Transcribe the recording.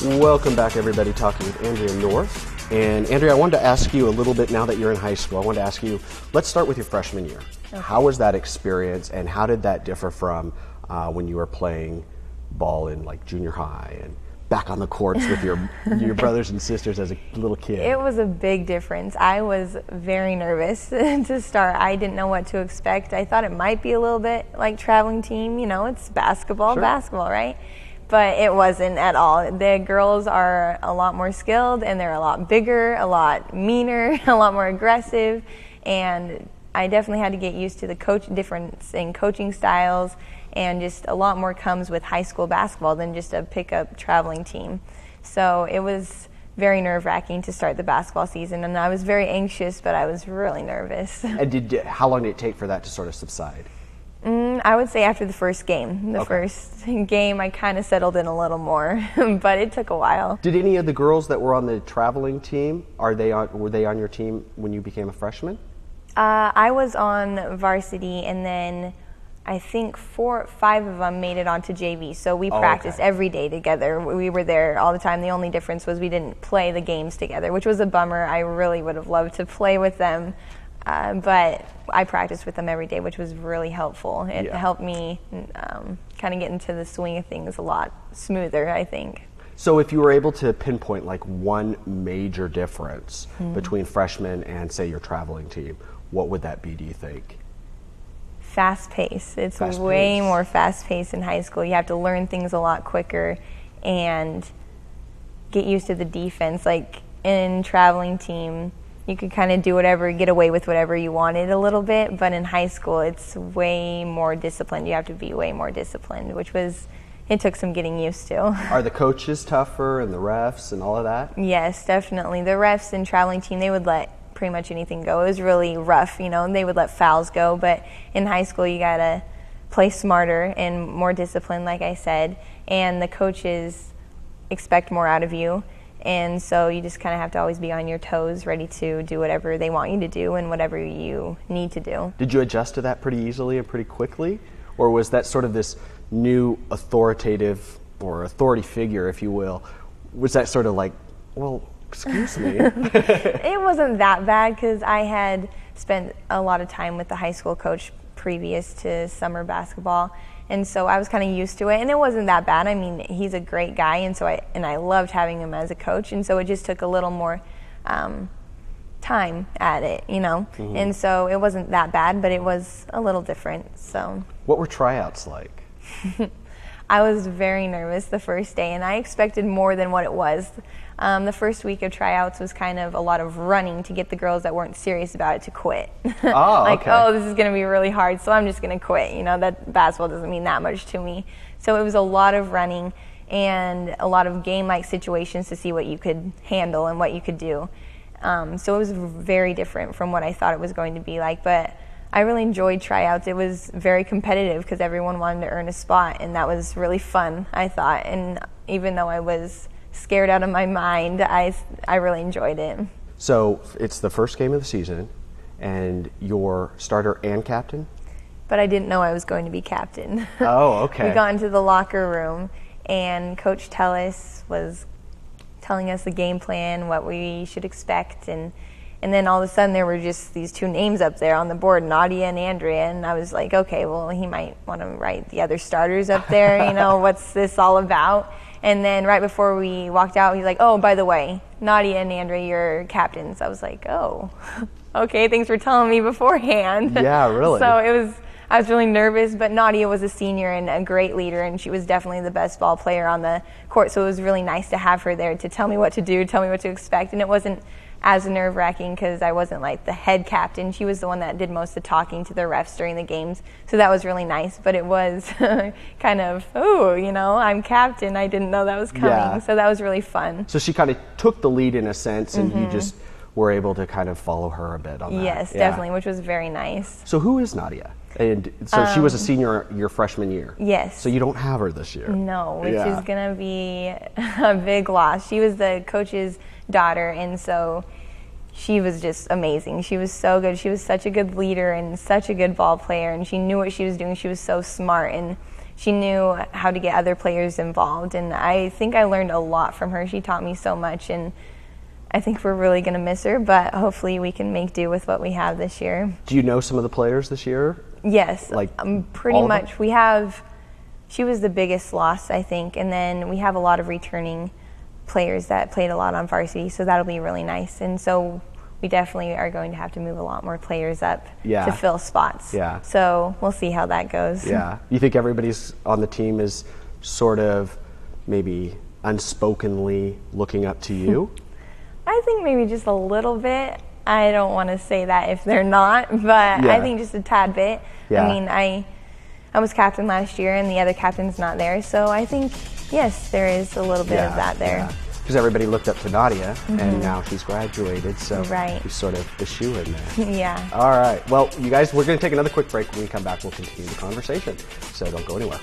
Welcome back, everybody, talking with Anndria North. And Anndria, I wanted to ask you a little bit now that you're in high school. I wanted to ask you, let's start with your freshman year. Okay. How was that experience, and how did that differ from when you were playing ball in like junior high and back on the courts with your brothers and sisters as a little kid? It was a big difference. I was very nervous to start. I didn't know what to expect. I thought it might be a little bit like traveling team. You know, it's basketball, Sure. right? But it wasn't at all. The girls are a lot more skilled, and they're a lot bigger, a lot meaner, a lot more aggressive, and I definitely had to get used to the difference in coaching styles, and just a lot more comes with high school basketball than just a pickup traveling team. So it was very nerve-wracking to start the basketball season, and I was very anxious, but I was really nervous. And how long did it take for that to sort of subside? I would say after the first game. First game, I kind of settled in a little more, but it took a while. Did any of the girls that were on the traveling team, were they on your team when you became a freshman? I was on varsity, and then I think 4 or 5 of them made it onto JV. So we practiced every day together. We were there all the time. The only difference was we didn't play the games together, which was a bummer. I really would have loved to play with them. But I practiced with them every day, which was really helpful. It helped me kind of get into the swing of things a lot smoother, I think. So if you were able to pinpoint like one major difference between freshmen and, say, your traveling team, what would that be, do you think? Fast pace. It's way more fast paced in high school. You have to learn things a lot quicker and get used to the defense. Like in traveling team, you could kind of do whatever, get away with whatever you wanted a little bit, but in high school it's way more disciplined. You have to be way more disciplined, it took some getting used to. Are the coaches tougher and the refs and all of that? Yes, definitely. The refs in traveling team, they would let pretty much anything go. It was really rough, and they would let fouls go, but in high school you gotta play smarter and more disciplined, like I said, and the coaches expect more out of you. And so you just kind of have to always be on your toes, ready to do whatever they want you to do and whatever you need to do. Did you adjust to that pretty easily and pretty quickly? Or was that sort of this new authoritative or authority figure, if you will, was that sort of like, well, excuse me? It wasn't that bad because I had spent a lot of time with the high school coach previous to summer basketball. And so I was kind of used to it, and it wasn't that bad. I mean, he's a great guy, and so I loved having him as a coach, and so it just took a little more time at it, Mm-hmm. And so it wasn't that bad, but it was a little different. So what were tryouts like? I was very nervous the first day, and I expected more than what it was. The first week of tryouts was kind of a lot of running to get the girls that weren't serious about it to quit. This is going to be really hard, so I'm just going to quit. That basketball doesn't mean that much to me. So it was a lot of running and a lot of game-like situations to see what you could handle and what you could do. So it was very different from what I thought it was going to be like, but I really enjoyed tryouts. It was very competitive because everyone wanted to earn a spot, and that was really fun, I thought. And even though I was scared out of my mind, I really enjoyed it. So it's the first game of the season, and you're starter and captain? But I didn't know I was going to be captain. Oh, okay. We got into the locker room, and Coach Dalles was telling us the game plan, what we should expect, and then all of a sudden there were just these 2 names up there on the board, Anndria and Anndria, and I was like, okay, well, he might want to write the other starters up there, what's this all about? And then right before we walked out, he's like, oh, by the way, Anndria and Anndria, you're captains. I was like, oh, okay, thanks for telling me beforehand. Yeah, really. So I was really nervous, but Anndria was a senior and a great leader, and she was definitely the best ball player on the court, so it was really nice to have her there to tell me what to do, tell me what to expect, and it wasn't as nerve-wracking because I wasn't like the head captain. She was the one that did most of the talking to the refs during the games, so that was really nice, but it was kind of, I'm captain. I didn't know that was coming, so that was really fun. So she kind of took the lead in a sense, and you just were able to kind of follow her a bit on that. Yes, definitely, which was very nice. So who is Anndria? And so she was a senior your freshman year. Yes. So you don't have her this year. No, which is going to be a big loss. She was the coach's daughter, and so she was just amazing. She was so good. She was such a good leader and such a good ball player, and she knew what she was doing. She was so smart, and she knew how to get other players involved, and I think I learned a lot from her. She taught me so much, and I think we're really going to miss her, but hopefully we can make do with what we have this year. Do you know some of the players this year? Yes, like pretty much. We have, she was the biggest loss, I think, and then we have a lot of returning players that played a lot on varsity, so that'll be really nice. And so we definitely are going to have to move a lot more players up to fill spots. Yeah. So we'll see how that goes. Yeah. You think everybody's on the team is sort of maybe unspokenly looking up to you? I think maybe just a little bit. I don't want to say that if they're not, but I think just a tad bit. Yeah. I mean, I was captain last year, and the other captain's not there, so I think, yes, there is a little bit of that there. Because everybody looked up to Anndria, and now she's graduated, so she's sort of the shoe in there. Yeah. All right. Well, you guys, we're going to take another quick break. When we come back, we'll continue the conversation. So don't go anywhere.